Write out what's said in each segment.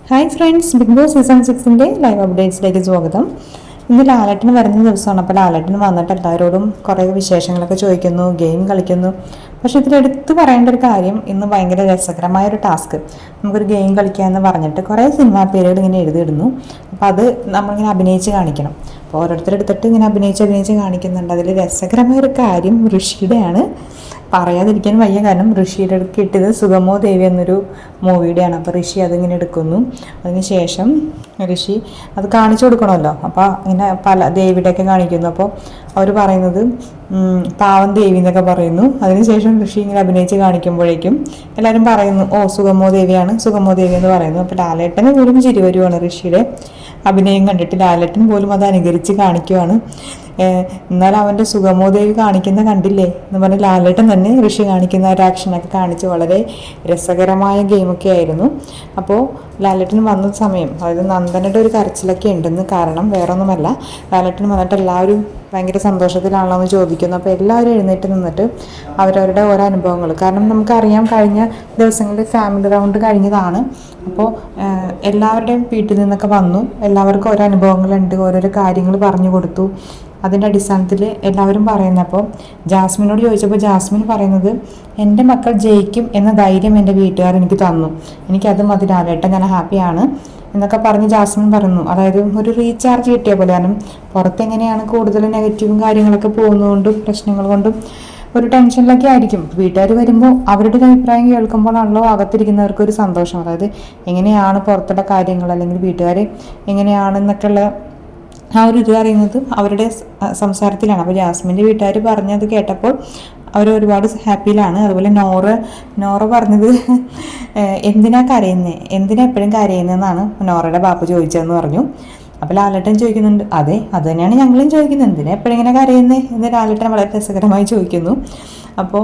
Hi friends, big boss season 6 live അപ്ഡേറ്റ്സിലേക്ക് സ്വാഗതം. ഇന്ന് ലാലേട്ടന് വരുന്ന ദിവസമാണ്. അപ്പോൾ ലാലേട്ടന് വന്നിട്ട് എല്ലാവരോടും കുറേ വിശേഷങ്ങളൊക്കെ ചോദിക്കുന്നു, ഗെയിം കളിക്കുന്നു. പക്ഷേ ഇതിലെടുത്ത് പറയേണ്ട ഒരു കാര്യം, ഇന്ന് ഭയങ്കര രസകരമായൊരു ടാസ്ക്. നമുക്കൊരു ഗെയിം കളിക്കാമെന്ന് പറഞ്ഞിട്ട് കുറേ സിനിമാ പേരുകൾ ഇങ്ങനെ എഴുതിയിടുന്നു. അപ്പോൾ അത് നമ്മളിങ്ങനെ അഭിനയിച്ച് കാണിക്കണം. അപ്പോൾ ഓരോരുത്തരെടുത്തിട്ട് ഇങ്ങനെ അഭിനയിച്ച് കാണിക്കുന്നുണ്ട്. അതിൽ രസകരമായൊരു കാര്യം ഋഷിയുടെയാണ്. പറയാതിരിക്കാൻ വയ്യ, കാരണം ഋഷിയുടെ കിട്ടിയത് സുഗമോ ദേവി എന്നൊരു മൂവിയുടെയാണ്. അപ്പോൾ ഋഷി അതിങ്ങനെ എടുക്കുന്നു. അതിനുശേഷം ഋഷി അത് കാണിച്ചു കൊടുക്കണമല്ലോ. അപ്പോൾ ഇങ്ങനെ പല ദേവിയുടെയൊക്കെ കാണിക്കുന്നു. അപ്പോൾ അവർ പറയുന്നത് പാവം ദേവി എന്നൊക്കെ പറയുന്നു. അതിനുശേഷം ഋഷി ഇങ്ങനെ അഭിനയിച്ച് കാണിക്കുമ്പോഴേക്കും എല്ലാവരും പറയുന്നു, ഓ സുഗമോ ദേവിയാണ്, സുഗമോ ദേവി എന്ന് പറയുന്നു. അപ്പോൾ ലാലേട്ടന് പോലും ചിരി വരുവാണ്. ഋഷിയുടെ അഭിനയം കണ്ടിട്ട് ലാലേട്ടൻ പോലും അത് അനുകരിച്ച് കാണിക്കുവാണ്. എന്നാൽ അവൻ്റെ സുഗമോ ദേവി കാണിക്കുന്ന കണ്ടില്ലേ എന്ന് പറഞ്ഞ് ലാലേട്ടൻ തന്നെ ഋഷി കാണിക്കുന്ന ഒരു ആക്ഷനൊക്കെ കാണിച്ച് വളരെ രസകരമായ ഗെയിമൊക്കെ ആയിരുന്നു. അപ്പോൾ ലാലേട്ടൻ വന്ന സമയം, അതായത് നന്ദനയുടെ ഒരു കരച്ചിലൊക്കെ ഉണ്ടെന്ന്. കാരണം വേറൊന്നുമല്ല, ലാലേട്ടൻ വന്നിട്ട് എല്ലാവരും ഭയങ്കര സന്തോഷത്തിലാണല്ലോ എന്ന് ചോദിക്കുന്നു. അപ്പോൾ എല്ലാവരും എഴുന്നേറ്റ് നിന്നിട്ട് അവരവരുടെ ഓരോ അനുഭവങ്ങൾ, കാരണം നമുക്കറിയാം കഴിഞ്ഞ ദിവസങ്ങളിൽ ഫാമിലി റൗണ്ട് കഴിഞ്ഞതാണ്. അപ്പോൾ എല്ലാവരുടെയും വീട്ടിൽ നിന്നൊക്കെ വന്നു, എല്ലാവർക്കും ഓരോ അനുഭവങ്ങളുണ്ട്, ഓരോരോ കാര്യങ്ങൾ പറഞ്ഞു കൊടുത്തു. അതിൻ്റെ അടിസ്ഥാനത്തിൽ എല്ലാവരും പറയുന്നപ്പോൾ ജാസ്മിനോട് ചോദിച്ചപ്പോൾ ജാസ്മിൻ പറയുന്നത്, എൻ്റെ മക്കൾ ജയിക്കും എന്ന ധൈര്യം എൻ്റെ വീട്ടുകാർ എനിക്ക് തന്നു, എനിക്കത് മതി ലാലേട്ടൻ, ഞാൻ ഹാപ്പിയാണ് എന്നൊക്കെ പറഞ്ഞ് ജാസ്മിൻ പറഞ്ഞു. അതായത് ഒരു റീചാർജ് കിട്ടിയ പോലെ. കാരണം പുറത്തെങ്ങനെയാണ് കൂടുതൽ നെഗറ്റീവും കാര്യങ്ങളൊക്കെ പോകുന്നതുകൊണ്ടും പ്രശ്നങ്ങൾ കൊണ്ടും ഒരു ടെൻഷനിലൊക്കെ ആയിരിക്കും. വീട്ടുകാർ വരുമ്പോൾ അവരുടെ അഭിപ്രായം കേൾക്കുമ്പോഴാണല്ലോ അകത്തിരിക്കുന്നവർക്ക് ഒരു സന്തോഷം. അതായത് എങ്ങനെയാണ് പുറത്തുള്ള കാര്യങ്ങൾ, അല്ലെങ്കിൽ വീട്ടുകാർ എങ്ങനെയാണെന്നൊക്കെയുള്ള ആ ഒരു ഇത് അറിയുന്നത് അവരുടെ സംസാരത്തിലാണ്. അപ്പോൾ ജാസ്മിൻ്റെ വീട്ടുകാർ പറഞ്ഞത് കേട്ടപ്പോൾ അവർ ഒരുപാട് ഹാപ്പിയിലാണ്. അതുപോലെ നോറ പറഞ്ഞത്, എന്തിനാ കരയുന്നത്, എന്തിനാ എപ്പോഴും കരയുന്നതെന്നാണ് നോറയുടെ ബാപ്പ ചോദിച്ചതെന്ന് പറഞ്ഞു. അപ്പോൾ ലാലേട്ടൻ ചോദിക്കുന്നുണ്ട്, അതെ അത് തന്നെയാണ് ഞങ്ങളും ചോദിക്കുന്നത്, എന്തിനാ എപ്പോഴും ഇങ്ങനെ കരയുന്നത് എന്ന് ലാലേട്ടൻ വളരെ രസകരമായി ചോദിക്കുന്നു. അപ്പോൾ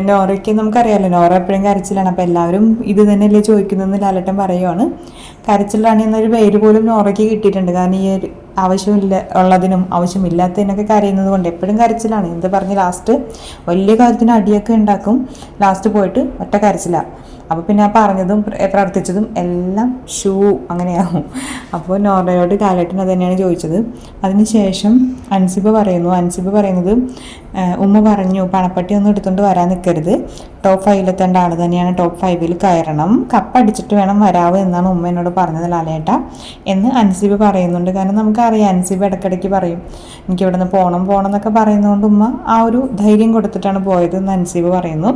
നോറയ്ക്ക് നമുക്കറിയാമല്ലോ, നോറ എപ്പോഴും കരച്ചിലാണ്. അപ്പോൾ എല്ലാവരും ഇത് തന്നെയല്ലേ ചോദിക്കുന്നതെന്ന് ലാലേട്ടൻ പറയുവാണ്. കരച്ചിലാണ് എന്നൊരു പേര് പോലും നോറയ്ക്ക് കിട്ടിയിട്ടുണ്ട്. കാരണം ഈ ഒരു ആവശ്യമില്ല ഉള്ളതിനും ആവശ്യമില്ലാത്തതിനൊക്കെ കരയുന്നത് കൊണ്ട് എപ്പോഴും കരച്ചിലാണ്. എന്ത് പറഞ്ഞ് ലാസ്റ്റ് വലിയ കാര്യത്തിന് അടിയൊക്കെ ഉണ്ടാക്കും, ലാസ്റ്റ് പോയിട്ട് ഒറ്റ കരച്ചിലാണ്. അപ്പോൾ പിന്നെ ആ പറഞ്ഞതും പ്രവർത്തിച്ചതും എല്ലാം അങ്ങനെയാകും. അപ്പോൾ നോറയോട് ലാലേട്ടൻ അത് തന്നെയാണ് ചോദിച്ചത്. അതിനുശേഷം അൻസിബ പറയുന്നത്, ഉമ്മ പറഞ്ഞു പണപ്പെട്ടി ഒന്നും എടുത്തുകൊണ്ട് വരാൻ നിൽക്കരുത്, ടോപ്പ് 5 ആൾ തന്നെയാണ് ടോപ്പ് 5 കയറണം, കപ്പടിച്ചിട്ട് വേണം വരാവ് എന്നാണ് ഉമ്മ എന്നോട് പറഞ്ഞത് ലാലേട്ട എന്ന് അൻസിബ പറയുന്നുണ്ട്. കാരണം നമുക്കറിയാം അൻസിബ ഇടയ്ക്കിടയ്ക്ക് പറയും എനിക്കിവിടെ നിന്ന് പോകണം എന്നൊക്കെ പറയുന്നതുകൊണ്ട് ഉമ്മ ആ ഒരു ധൈര്യം കൊടുത്തിട്ടാണ് പോയത് എന്ന് അൻസിബ പറയുന്നു.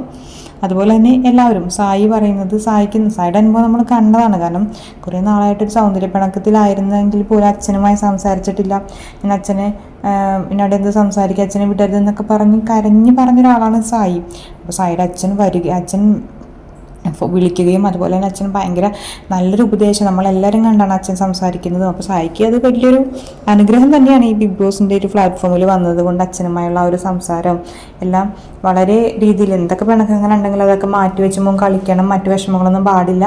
അതുപോലെ തന്നെ എല്ലാവരും സായിയുടെ അനുഭവം നമ്മൾ കണ്ടതാണ്. കാരണം കുറേ നാളായിട്ടൊരു സൗന്ദര്യപ്പിണക്കത്തിലായിരുന്നെങ്കിൽ പോലും അച്ഛനുമായി സംസാരിച്ചിട്ടില്ല. പിന്നെ അച്ഛനെ എന്നോട് എന്ത് സംസാരിക്കുക, അച്ഛനെ വിടരുതെന്നൊക്കെ കരഞ്ഞ് പറഞ്ഞൊരാളാണ് സായി. അപ്പോൾ സായിയുടെ അച്ഛൻ വിളിക്കുകയും അതുപോലെ തന്നെ അച്ഛൻ ഭയങ്കര നല്ലൊരു ഉപദേശം നമ്മളെല്ലാവരും കണ്ടാണ് അച്ഛൻ സംസാരിക്കുന്നത്. അപ്പോൾ സായിക്ക് അത് വലിയൊരു അനുഗ്രഹം തന്നെയാണ് ഈ ബിഗ് ബോസിൻ്റെ ഒരു പ്ലാറ്റ്ഫോമിൽ വന്നത് കൊണ്ട്. അച്ഛനുമായുള്ള ആ ഒരു സംസാരം എല്ലാം വളരെ രീതിയിൽ എന്തൊക്കെ പിണക്കങ്ങൾ ഉണ്ടെങ്കിലും അതൊക്കെ മാറ്റി വെച്ചുമ്പോൾ കളിക്കണം, മറ്റു വിഷമങ്ങളൊന്നും പാടില്ല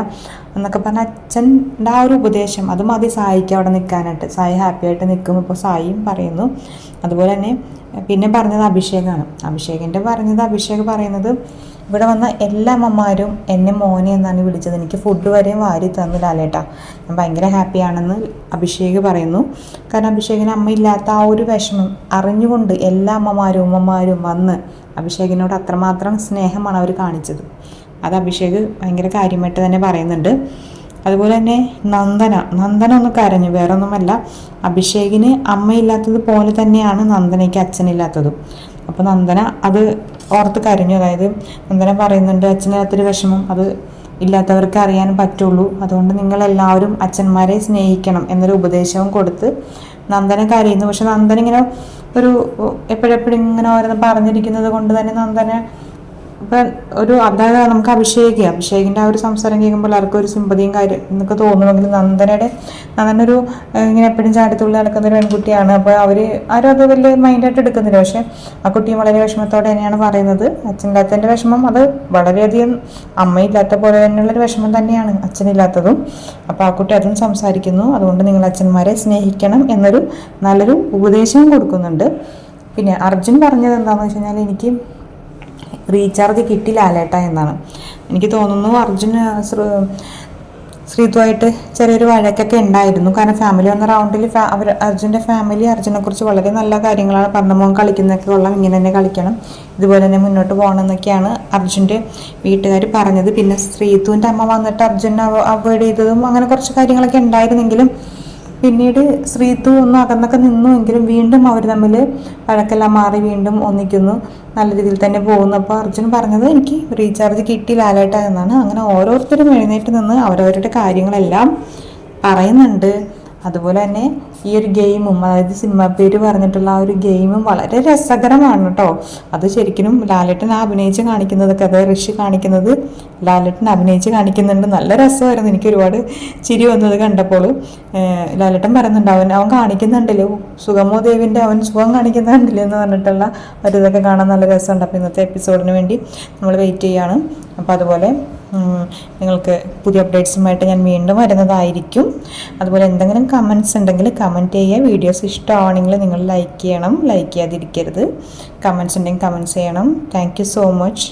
എന്നൊക്കെ പറഞ്ഞ അച്ഛൻ്റെ ആ ഒരു ഉപദേശം അത് മതി സായിക്ക് അവിടെ നിൽക്കാനായിട്ട്. സായി ഹാപ്പി ആയിട്ട് നിൽക്കും. ഇപ്പോൾ സായിയും പറയുന്നു. അതുപോലെ തന്നെ പിന്നെ പറഞ്ഞത് അഭിഷേക് പറയുന്നത്, ഇവിടെ വന്ന എല്ലാ അമ്മമാരും എന്നെ മോനെ എന്നാണ് വിളിച്ചത്, എനിക്ക് ഫുഡ് വരെയും വാരി തന്നു ലാലേട്ടാ, ഞാൻ ഭയങ്കര ഹാപ്പിയാണെന്ന് അഭിഷേക് പറയുന്നു. കാരണം അഭിഷേകിന് അമ്മയില്ലാത്ത ആ ഒരു വിഷമം അറിഞ്ഞുകൊണ്ട് എല്ലാ ഉമ്മമാരും വന്ന് അഭിഷേകിനോട് അത്രമാത്രം സ്നേഹമാണ് അവർ കാണിച്ചത്. അത് അഭിഷേക് ഭയങ്കര കാര്യമായിട്ട് തന്നെ പറയുന്നുണ്ട്. അതുപോലെ തന്നെ നന്ദന ഒന്ന് കരഞ്ഞു, വേറൊന്നുമല്ല, അഭിഷേകിന് അമ്മയില്ലാത്തത് പോലെ തന്നെയാണ് നന്ദനയ്ക്ക് അച്ഛനില്ലാത്തതും. അപ്പോൾ നന്ദന അത് ഓർത്ത് കരഞ്ഞു. അതായത് നന്ദന പറയുന്നുണ്ട്, അച്ഛനില്ലാത്തൊരു വിഷമം അത് ഇല്ലാത്തവർക്ക് അറിയാൻ പറ്റുള്ളൂ, അതുകൊണ്ട് നിങ്ങളെല്ലാവരും അച്ഛന്മാരെ സ്നേഹിക്കണം എന്നൊരു ഉപദേശവും കൊടുത്ത് നന്ദന കരയുന്നു. പക്ഷെ നന്ദന ഇങ്ങനെ എപ്പോഴെപ്പോഴും ഇങ്ങനെ ഓരോന്ന് പറഞ്ഞിരിക്കുന്നത് കൊണ്ട് തന്നെ നന്ദന ഇപ്പം അതായത് നമുക്ക് അഭിഷേകിൻ്റെ ആ ഒരു സംസാരം കേൾക്കുമ്പോൾ എല്ലാവർക്കും ഒരു സിമ്പതിയും കാര്യം എന്നൊക്കെ തോന്നുമെങ്കിലും നന്ദനൊരു ഇങ്ങനെ എപ്പോഴും ചാടിത്തുള്ളി നടക്കുന്ന ഒരു പെൺകുട്ടിയാണ്. അപ്പോൾ ആരും അത് വലിയ മൈൻഡായിട്ട് എടുക്കുന്നില്ല. പക്ഷെ ആ കുട്ടിയും വളരെ വിഷമത്തോടെ തന്നെയാണ് പറയുന്നത്. അച്ഛനില്ലാത്തതിൻ്റെ വിഷമം അത് വളരെയധികം അമ്മയില്ലാത്ത പോലെ തന്നെയുള്ളൊരു വിഷമം തന്നെയാണ് അച്ഛനില്ലാത്തതും. അപ്പോൾ ആ കുട്ടി അതും സംസാരിക്കുന്നു. അതുകൊണ്ട് നിങ്ങൾ അച്ഛന്മാരെ സ്നേഹിക്കണം എന്നൊരു നല്ലൊരു ഉപദേശവും കൊടുക്കുന്നുണ്ട്. പിന്നെ അർജുൻ പറഞ്ഞത് എന്താണെന്ന് വെച്ച് കഴിഞ്ഞാൽ, എനിക്ക് റീചാർജ് കിട്ടില്ല ലാലേട്ട എന്നാണ്. എനിക്ക് തോന്നുന്നു അർജുൻ ശ്രീതുമായിട്ട് ചെറിയൊരു വഴക്കൊക്കെ ഉണ്ടായിരുന്നു. കാരണം ഫാമിലി വന്ന റൗണ്ടിൽ അർജുൻ്റെ ഫാമിലി അർജുനെ കുറിച്ച് വളരെ നല്ല കാര്യങ്ങളാണ് പറഞ്ഞു. മോൻ കളിക്കുന്നതൊക്കെ കൊള്ളാം, ഇങ്ങനെ തന്നെ കളിക്കണം, ഇതുപോലെ തന്നെ മുന്നോട്ട് പോകണം എന്നൊക്കെയാണ് അർജുൻ്റെ വീട്ടുകാർ പറഞ്ഞത്. പിന്നെ ശ്രീതുവിൻ്റെ അമ്മ വന്നിട്ട് അർജുനെ അവോയ്ഡ് ചെയ്തതും അങ്ങനെ കുറച്ച് കാര്യങ്ങളൊക്കെ ഉണ്ടായിരുന്നെങ്കിലും പിന്നീട് ശ്രീതു ഒന്ന് അകന്നൊക്കെ നിന്നുവെങ്കിലും വീണ്ടും അവർ തമ്മിൽ വഴക്കെല്ലാം മാറി വീണ്ടും ഒന്നിക്കുന്നു, നല്ല രീതിയിൽ തന്നെ പോകുന്നു. അപ്പോൾ അർജുൻ പറഞ്ഞത് എനിക്ക് റീചാർജ് കിട്ടി ലാലേട്ട എന്നാണ്. അങ്ങനെ ഓരോരുത്തരും എഴുന്നേറ്റ് നിന്ന് അവരവരുടെ കാര്യങ്ങളെല്ലാം പറയുന്നുണ്ട്. അതുപോലെ തന്നെ ഈ ഒരു ഗെയിമും, അതായത് സിനിമ പേര് പറഞ്ഞിട്ടുള്ള ആ ഒരു ഗെയിമും വളരെ രസകരമാണ് കേട്ടോ. അത് ശരിക്കും ലാലേട്ടൻ അഭിനയിച്ച് കാണിക്കുന്നതൊക്കെ, അതായത് ഋഷി കാണിക്കുന്നത് ലാലേട്ടൻ അഭിനയിച്ച് കാണിക്കുന്നുണ്ട്. നല്ല രസമായിരുന്നു, എനിക്ക് ഒരുപാട് ചിരി വന്നത് കണ്ടപ്പോൾ. ലാലേട്ടൻ പറയുന്നുണ്ട് അവൻ കാണിക്കുന്നുണ്ടല്ലോ സുഗമോ ദേവിൻ്റെ അവൻ സുഖം കാണിക്കുന്നുണ്ടല്ലോ എന്ന് പറഞ്ഞിട്ടുള്ള ഒരു ഇതൊക്കെ കാണാൻ നല്ല രസമുണ്ട്. അപ്പോൾ ഇന്നത്തെ എപ്പിസോഡിന് വേണ്ടി നമ്മൾ വെയിറ്റ് ചെയ്യാണ്. അപ്പോൾ അതുപോലെ നിങ്ങൾക്ക് പുതിയ അപ്ഡേറ്റ്സുമായിട്ട് ഞാൻ വീണ്ടും വരുന്നതായിരിക്കും. അതുപോലെ എന്തെങ്കിലും കമൻറ്റ്സ് ഉണ്ടെങ്കിൽ കമൻറ്റ് ചെയ്യുക. വീഡിയോസ് ഇഷ്ടമാണെങ്കിൽ നിങ്ങൾ ലൈക്ക് ചെയ്യണം, ലൈക്ക് ചെയ്യാതിരിക്കരുത്. കമൻറ്റ്സ് ഉണ്ടെങ്കിൽ കമൻറ്റ്സ് ചെയ്യണം. Thank you so much.